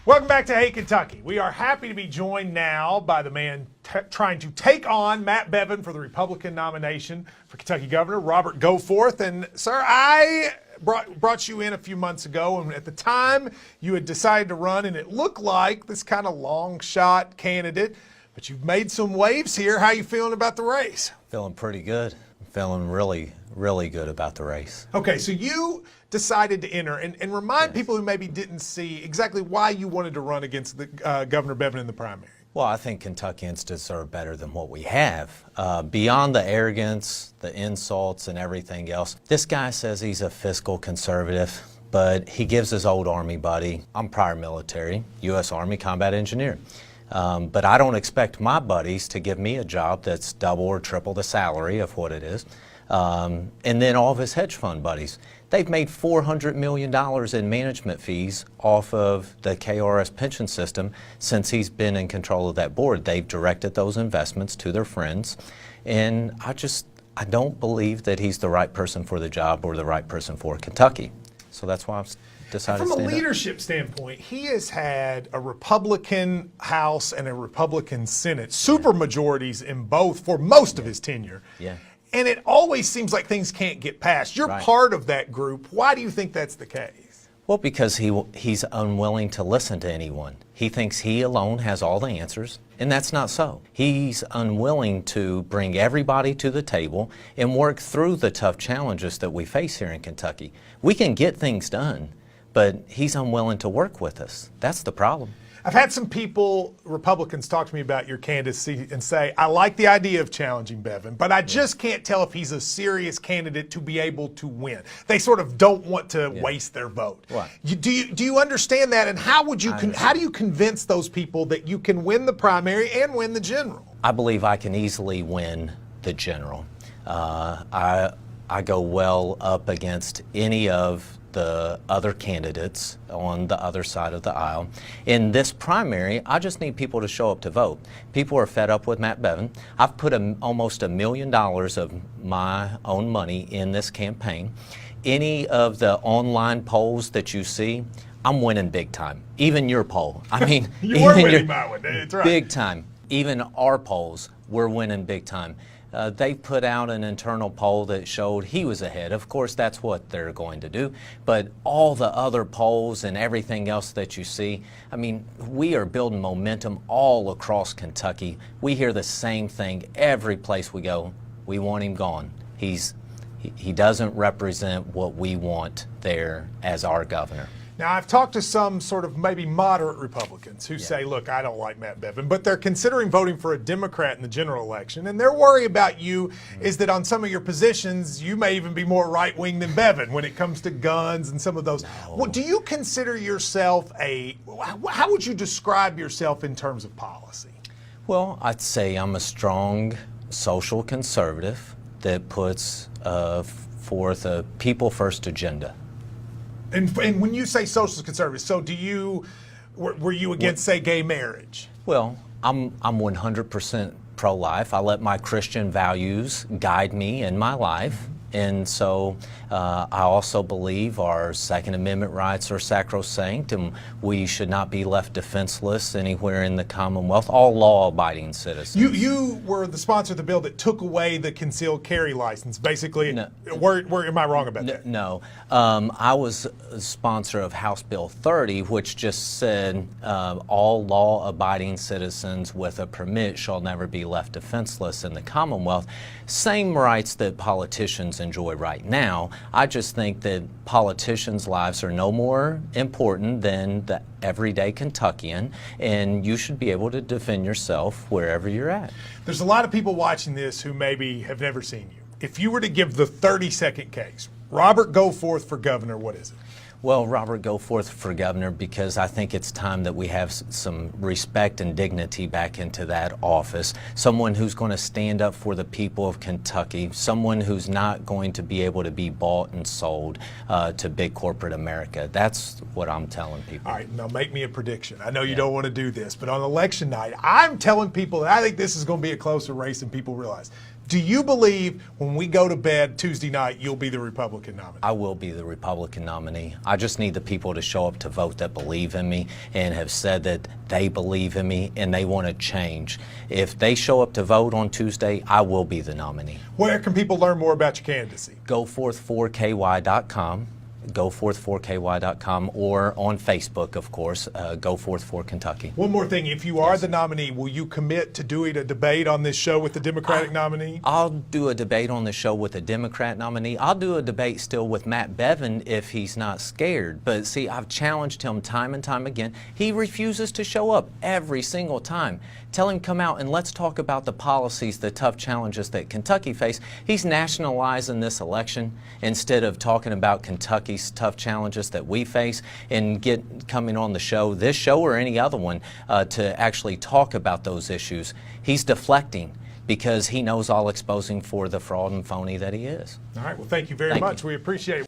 Welcome back to Hey Kentucky. We are happy to be joined now by the man trying to take on Matt Bevin for the Republican nomination for Kentucky Governor, Robert Goforth. And sir, I brought you in a few months ago, and at the time you had decided to run, and it looked like this kind of long shot candidate, but you've made some waves here. How are you feeling about the race? Feeling pretty good. Feeling really good about the race. Okay, so you decided to enter, and remind people who maybe didn't see exactly why you wanted to run against the Governor Bevin in the primary. Well, I think Kentuckians deserve better than what we have. Beyond the arrogance, the insults, and everything else, this guy says he's a fiscal conservative, but he gives his old Army buddy, I'm prior military, U.S. Army combat engineer. But I don't expect my buddies to give me a job that's double or triple the salary of what it is. And then all of his hedge fund buddies. They've made $400 million in management fees off of the KRS pension system since he's been in control of that board. They've directed those investments to their friends. And I don't believe that he's the right person for the job or the right person for Kentucky. So that's why I've decided to stand up. From a leadership standpoint, he has had a Republican House and a Republican Senate, super majorities in both for most of his tenure. Yeah. And it always seems like things can't get passed. You're part of that group. Why do you think that's the case? Well, because he's unwilling to listen to anyone. He thinks he alone has all the answers, and that's not so. He's unwilling to bring everybody to the table and work through the tough challenges that we face here in Kentucky. We can get things done, but he's unwilling to work with us. That's the problem. I've had some people, Republicans, talk to me about your candidacy and say, I like the idea of challenging Bevin, but I just can't tell if he's a serious candidate to be able to win. They sort of don't want to waste their vote. Right. Do you understand that? And how would you how do you convince those people that you can win the primary and win the general? I believe I can easily win the general. I go well up against any of the other candidates on the other side of the aisle. In this primary, I just need people to show up to vote. People are fed up with Matt Bevin. I've put almost $1 million of my own money in this campaign. Any of the online polls that you see, I'm winning big time. Even your poll. I mean, you were winning my one. That's right. Big time. Even our polls, we're winning big time. They put out an internal poll that showed he was ahead. Of course, that's what they're going to do. But all the other polls and everything else that you see, I mean, we are building momentum all across Kentucky. We hear the same thing every place we go. We want him gone. He doesn't represent what we want there as our governor. Now, I've talked to some sort of maybe moderate Republicans who say, look, I don't like Matt Bevin, but they're considering voting for a Democrat in the general election. And their worry about you is that on some of your positions, you may even be more right-wing than Bevin when it comes to guns and some of those. No. Well, do you consider yourself how would you describe yourself in terms of policy? Well, I'd say I'm a strong social conservative that puts forth a people-first agenda. And when you say social conservative, so were you against, say, gay marriage? Well, I'm 100% pro-life. I let my Christian values guide me in my life. And so I also believe our Second Amendment rights are sacrosanct, and we should not be left defenseless anywhere in the Commonwealth, all law-abiding citizens. You were the sponsor of the bill that took away the concealed carry license, basically. No. Where am I wrong about that? No. I was a sponsor of House Bill 30, which just said all law-abiding citizens with a permit shall never be left defenseless in the Commonwealth. Same rights that politicians enjoy right now. I just think that politicians' lives are no more important than the everyday Kentuckian, and you should be able to defend yourself wherever you're at. There's a lot of people watching this who maybe have never seen you. If you were to give the 30-second case, Robert Goforth for governor, what is it? Well, Robert Goforth for governor, because I think it's time that we have some respect and dignity back into that office. Someone who's going to stand up for the people of Kentucky, someone who's not going to be able to be bought and sold to big corporate America. That's what I'm telling people. All right, now make me a prediction. I know you don't want to do this, but on election night, I'm telling people that I think this is going to be a closer race than people realize. Do you believe when we go to bed Tuesday night, you'll be the Republican nominee? I will be the Republican nominee. I just need the people to show up to vote that believe in me and have said that they believe in me and they want to change. If they show up to vote on Tuesday, I will be the nominee. Where can people learn more about your candidacy? Goforth4ky.com. Goforth4ky.com, or on Facebook, of course, Goforth for Kentucky. One more thing, if you are the nominee, will you commit to doing a debate on this show with the Democratic nominee? I'll do a debate on the show with a Democrat nominee. I'll do a debate still with Matt Bevin if he's not scared. But see, I've challenged him time and time again. He refuses to show up every single time. Tell him come out and let's talk about the policies, the tough challenges that Kentucky face. He's nationalizing this election instead of talking about Kentucky's tough challenges that we face and coming on the show, this show or any other one, to actually talk about those issues. He's deflecting because he knows I'll expose him for the fraud and phony that he is. All right, well, thank you very much. We appreciate it.